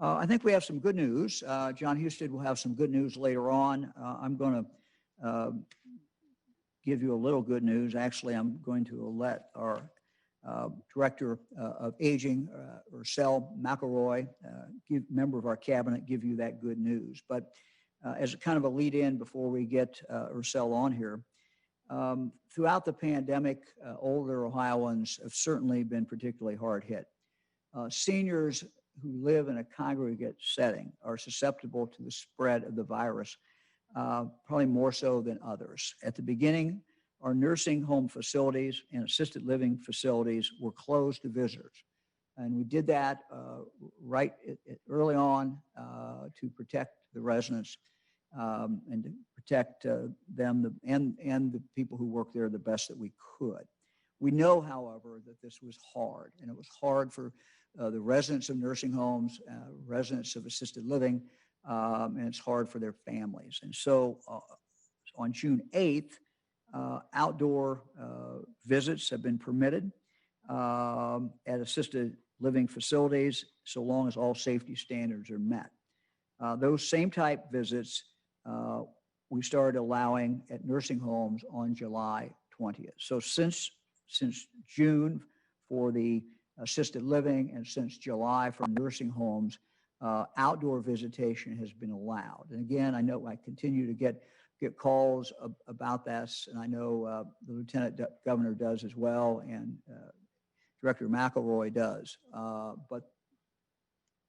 I think we have some good news. John Husted will have some good news later on. I'm going to give you a little good news. Actually, I'm going to let our Director of Aging, Ursel McElroy, member of our cabinet, give you that good news. But as a kind of a lead in before we get Ursel on here, throughout the pandemic, older Ohioans have certainly been particularly hard hit. Seniors who live in a congregate setting are susceptible to the spread of the virus, probably more so than others. At the beginning, our nursing home facilities and assisted living facilities were closed to visitors. And we did that early on to protect the residents and to protect them and the people who work there the best that we could. We know, however, that this was hard, and it was hard for the residents of nursing homes, residents of assisted living, and it's hard for their families. And so on June 8th, outdoor visits have been permitted at assisted living facilities so long as all safety standards are met. Those same type visits we started allowing at nursing homes on July 20th. So since June for the assisted living and since July for nursing homes, outdoor visitation has been allowed. And again, I know I continue to get calls about this, and I know the Lieutenant Governor does as well, and Director McElroy does. But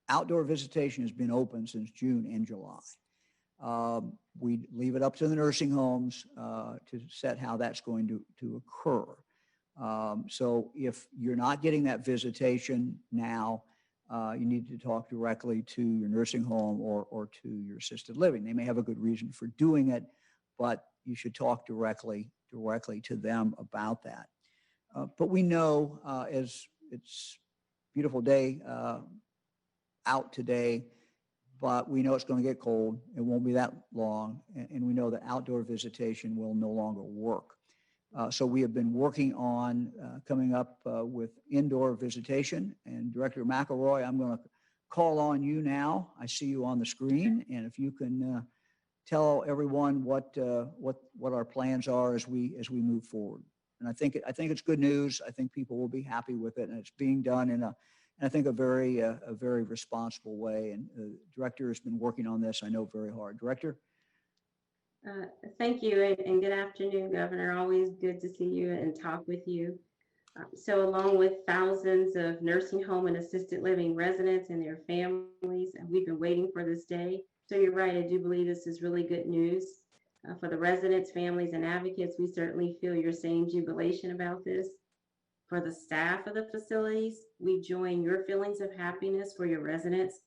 outdoor visitation has been open since June and July. We leave it up to the nursing homes to set how that's going to occur. So if you're not getting that visitation now, you need to talk directly to your nursing home or to your assisted living. They may have a good reason for doing it, but you should talk directly to them about that. But we know as it's a beautiful day out today, but we know it's going to get cold. It won't be that long, and we know that outdoor visitation will no longer work. So we have been working on coming up with indoor visitation. And Director McElroy, I'm going to call on you now. I see you on the screen, and if you can tell everyone what our plans are as we move forward. And I think it's good news. I think people will be happy with it, and it's being done in I think a very responsible way. And the director has been working on this, I know, very hard. Director. Thank you, and good afternoon, Governor. Always good to see you and talk with you. So along with thousands of nursing home and assisted living residents and their families, we've been waiting for this day. So you're right, I do believe this is really good news. For the residents, families, and advocates, we certainly feel your same jubilation about this. For the staff of the facilities, we join your feelings of happiness for your residents,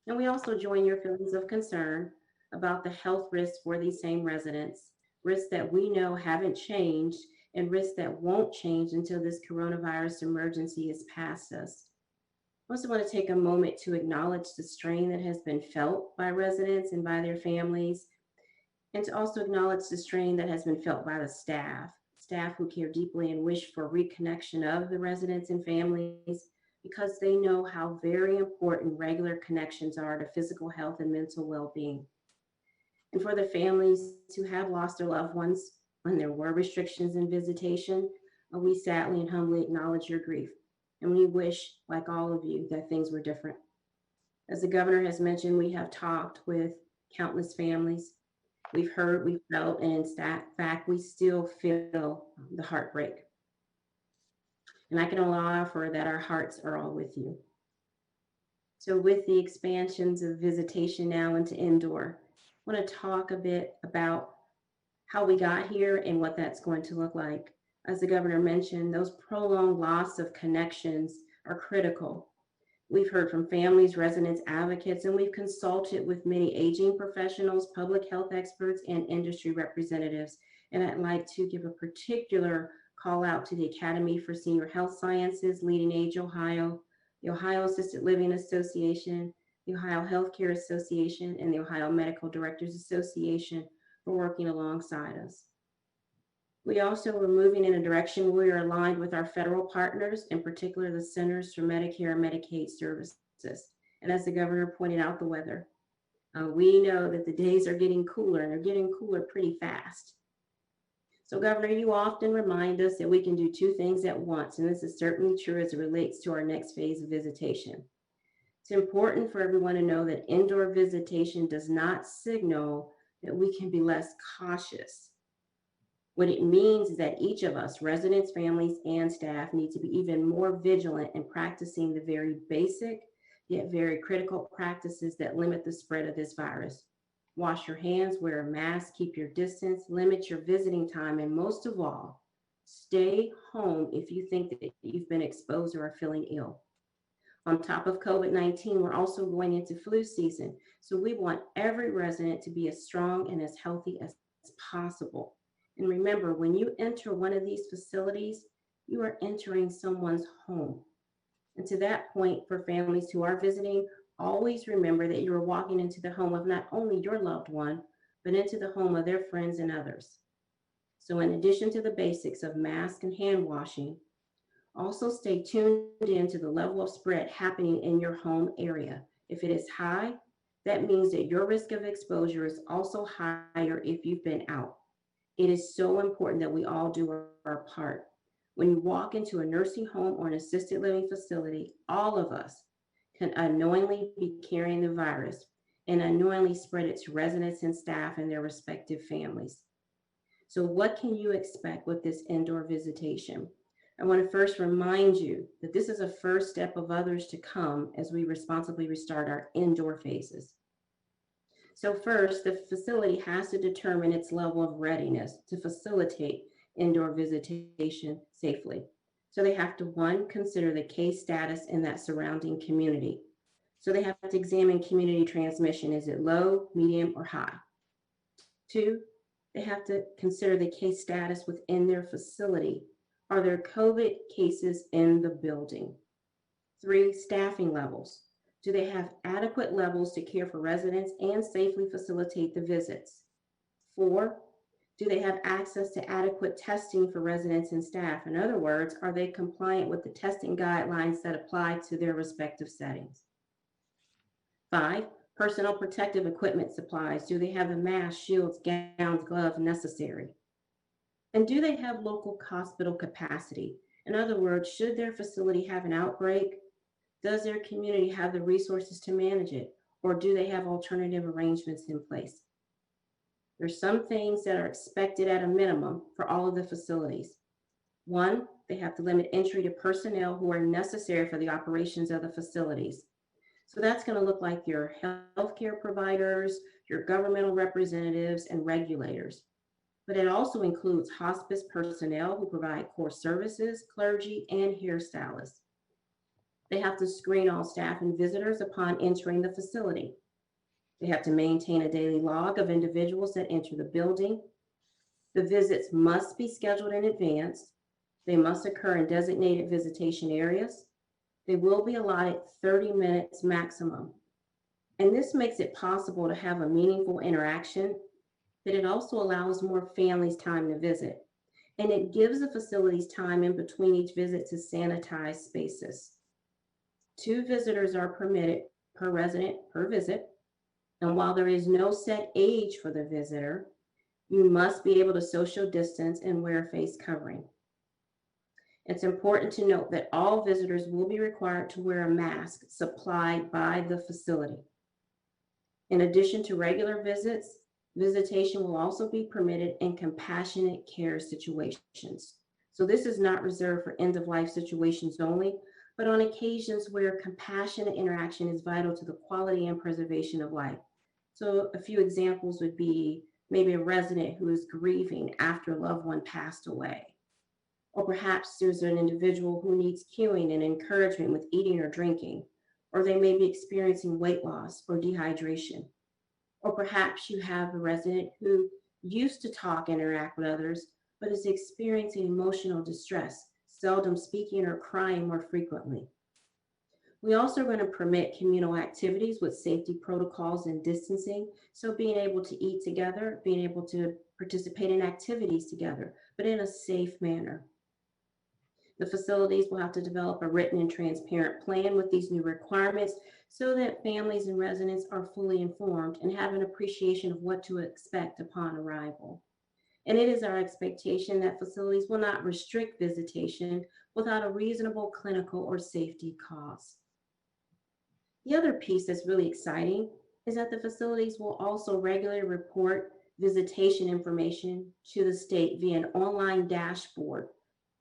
and we also join your feelings of concern about the health risks for these same residents, risks that we know haven't changed and risks that won't change until this coronavirus emergency is past us. I also want to take a moment to acknowledge the strain that has been felt by residents and by their families, and to also acknowledge the strain that has been felt by the staff who care deeply and wish for reconnection of the residents and families, because they know how very important regular connections are to physical health and mental well-being. And for the families who have lost their loved ones when there were restrictions in visitation, we sadly and humbly acknowledge your grief. And we wish, like all of you, that things were different. As the governor has mentioned, we have talked with countless families. We've heard, we've felt, and in fact, we still feel the heartbreak. And I can only offer that our hearts are all with you. So with the expansions of visitation now into indoor, I want to talk a bit about how we got here and what that's going to look like. As the governor mentioned, those prolonged loss of connections are critical. We've heard from families, residents, advocates, and we've consulted with many aging professionals, public health experts, and industry representatives. And I'd like to give a particular call out to the Academy for Senior Health Sciences, Leading Age Ohio, the Ohio Assisted Living Association, the Ohio Healthcare Association, and the Ohio Medical Directors Association for working alongside us. We also are moving in a direction where we are aligned with our federal partners, in particular the Centers for Medicare and Medicaid Services. And as the governor pointed out, the weather. We know that the days are getting cooler, and they're getting cooler pretty fast. So, Governor, you often remind us that we can do two things at once, and this is certainly true as it relates to our next phase of visitation. It's important for everyone to know that indoor visitation does not signal that we can be less cautious. What it means is that each of us, residents, families, and staff, need to be even more vigilant in practicing the very basic yet very critical practices that limit the spread of this virus. Wash your hands, wear a mask, keep your distance, limit your visiting time, and most of all, stay home if you think that you've been exposed or are feeling ill. On top of COVID-19, we're also going into flu season, so we want every resident to be as strong and as healthy as possible. And remember, when you enter one of these facilities, you are entering someone's home. And to that point, for families who are visiting, always remember that you are walking into the home of not only your loved one, but into the home of their friends and others. So in addition to the basics of mask and hand washing, also stay tuned in to the level of spread happening in your home area. If it is high, that means that your risk of exposure is also higher if you've been out. It is so important that we all do our part. When you walk into a nursing home or an assisted living facility, all of us can unknowingly be carrying the virus and unknowingly spread it to residents and staff and their respective families. So what can you expect with this indoor visitation? I want to first remind you that this is a first step of others to come as we responsibly restart our indoor phases. So first, the facility has to determine its level of readiness to facilitate indoor visitation safely. So they have to, one, consider the case status in that surrounding community. So they have to examine community transmission. Is it low, medium, or high? Two, they have to consider the case status within their facility. Are there COVID cases in the building? Three, staffing levels. Do they have adequate levels to care for residents and safely facilitate the visits? Four, do they have access to adequate testing for residents and staff? In other words, are they compliant with the testing guidelines that apply to their respective settings? Five, personal protective equipment supplies. Do they have the masks, shields, gowns, gloves necessary? And do they have local hospital capacity? In other words, should their facility have an outbreak, does their community have the resources to manage it, or do they have alternative arrangements in place? There's some things that are expected at a minimum for all of the facilities. One, they have to limit entry to personnel who are necessary for the operations of the facilities. So that's going to look like your healthcare providers, your governmental representatives, and regulators. But it also includes hospice personnel who provide core services, clergy, and hairstylists. They have to screen all staff and visitors upon entering the facility. They have to maintain a daily log of individuals that enter the building. The visits must be scheduled in advance. They must occur in designated visitation areas. They will be allotted 30 minutes maximum. And this makes it possible to have a meaningful interaction, but it also allows more families time to visit. And it gives the facilities time in between each visit to sanitize spaces. 2 visitors are permitted per resident per visit. And while there is no set age for the visitor, you must be able to social distance and wear a face covering. It's important to note that all visitors will be required to wear a mask supplied by the facility. In addition to regular visits, visitation will also be permitted in compassionate care situations. So this is not reserved for end-of-life situations only, but on occasions where compassionate interaction is vital to the quality and preservation of life. So a few examples would be maybe a resident who is grieving after a loved one passed away. Or perhaps there's an individual who needs cueing and encouragement with eating or drinking, or they may be experiencing weight loss or dehydration. Or perhaps you have a resident who used to talk and interact with others, but is experiencing emotional distress, seldom speaking or crying more frequently. We also are going to permit communal activities with safety protocols and distancing. So being able to eat together, being able to participate in activities together, but in a safe manner. The facilities will have to develop a written and transparent plan with these new requirements so that families and residents are fully informed and have an appreciation of what to expect upon arrival. And it is our expectation that facilities will not restrict visitation without a reasonable clinical or safety cause. The other piece that's really exciting is that the facilities will also regularly report visitation information to the state via an online dashboard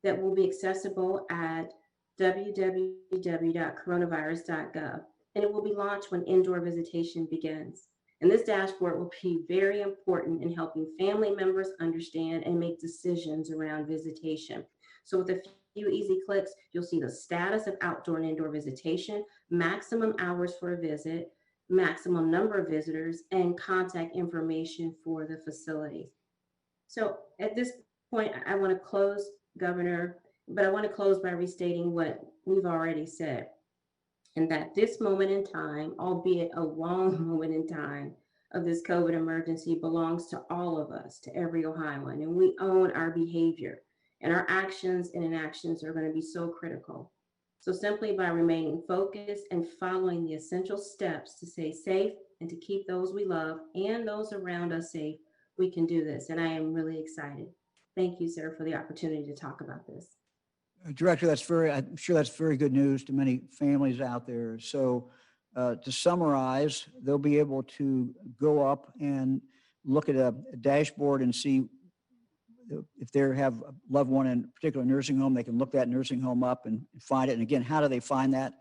that will be accessible at www.coronavirus.gov, and it will be launched when indoor visitation begins. And this dashboard will be very important in helping family members understand and make decisions around visitation. So with a few easy clicks, you'll see the status of outdoor and indoor visitation, maximum hours for a visit, maximum number of visitors, and contact information for the facility. So at this point, I want to close, Governor, but I want to close by restating what we've already said. And that this moment in time, albeit a long moment in time of this COVID emergency, belongs to all of us, to every Ohioan, and we own our behavior, and our actions and inactions are going to be so critical. So simply by remaining focused and following the essential steps to stay safe and to keep those we love and those around us safe, we can do this. And I am really excited. Thank you, sir, for the opportunity to talk about this. Director, I'm sure that's very good news to many families out there. So to summarize, they'll be able to go up and look at a dashboard and see if they have a loved one in a particular nursing home, they can look that nursing home up and find it. And again, how do they find that?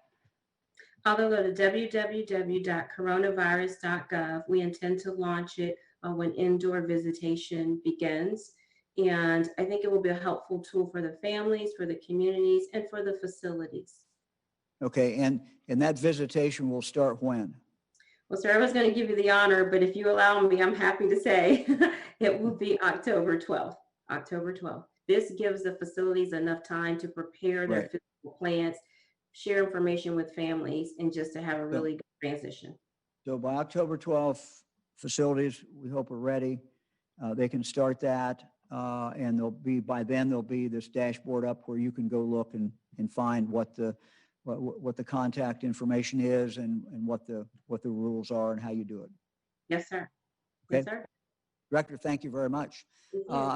I'll go to www.coronavirus.gov. We intend to launch it when indoor visitation begins. And I think it will be a helpful tool for the families, for the communities, and for the facilities. Okay, and that visitation will start when? Well, sir, I was going to give you the honor, but if you allow me, I'm happy to say it will be October 12th. October 12th. This gives the facilities enough time to prepare their physical plans, share information with families, and just to have a really good transition. So by October 12th, facilities, we hope, are ready. They can start that. And by then there'll be this dashboard up where you can go look and find what the contact information is and what the rules are and how you do it. Yes, sir. Okay. Yes, sir. Director, thank you very much. Thank you.